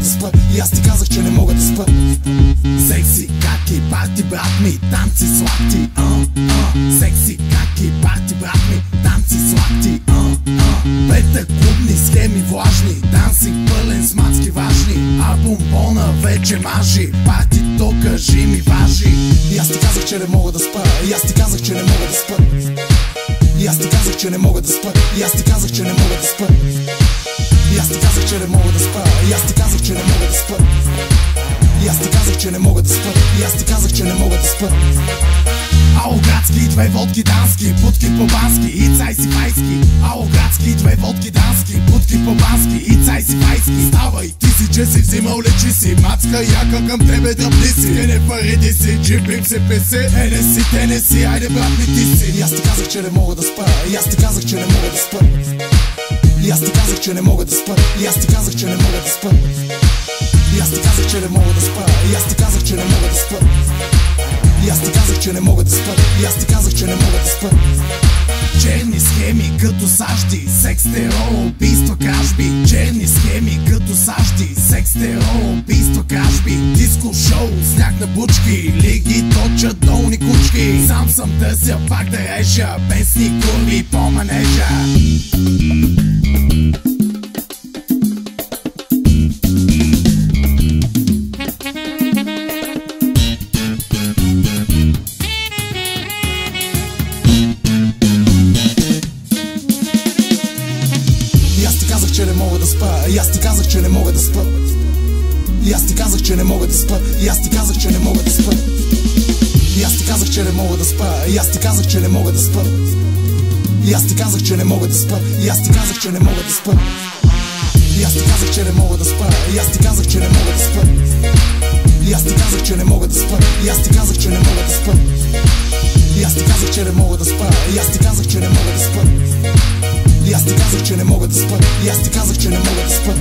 да спа. И аз ти казах, че не мога да спа. Секси, каки, парти, брат ми, танци сладки. Секси, каки, парти, брат ми, танци сладки. Петък, клубни схеми влажни, дансинг пълен с мацки важни, а бомбона вече мажи, партито кажи ми важи. И аз ти казах, че не мога да спа. И аз ти казах, че не мога да спа. И аз ти казах, че не мога да спа. И аз ти казах, че не мога да спа. И аз ти казах, че не мога да спа. И аз ти казах, че не мога да спа. И аз ти казах, че не мога да спа. И аз ти казах, че не мога да спа. Алоградски, две водки дански, будки по-бански и цай си файски. Алоградски, две водки дански, будки по-бански и цай си файски. Ставай, ти си че си взимал, лечи си, мацка яка към тебе дръпни си. Те не париди си, джипим се песе, те не си, айде брат ми ти си. И аз ти казах, че не мога да спа. И аз ти казах, че не мога да спа. И аз ти казах, че не мога да спа. И аз ти казах, че не мога да спа. И аз ти казах, че не мога да спа. И аз ти казах, че не мога да спа. И аз ти казах, че не мога да спа. И аз ти казах, че не мога да спа. Черни схеми като сажди, секс, терор, убийства, кражби. Черни схеми като сажди, секс, терор, убийства, кражби. Диско шоу, сняг на бучки, лиги точат долни кучки. Сам съм търся пак да режа, песни, курви по манежа. И аз ти казах, че не мога да спа. И аз ти казах, че не мога да спа. И аз ти казах, че не мога да спа. И аз ти казах, че не мога да спа. И аз ти казах, че не мога да спа. И аз ти казах, че не мога да спа. И аз ти казах, че не мога да спа. И аз ти казах, че не мога да спа. И аз ти казах, че не мога да спа. И аз ти казах, че не мога да спа. И аз ти казах, че не мога да спа. И аз ти казах, че не мога да спа. И аз ти казах, че не мога да спа. И аз ти казах, че не мога да спа. И аз ти казах, че не мога да спа. И аз ти казах, че не мога да спа.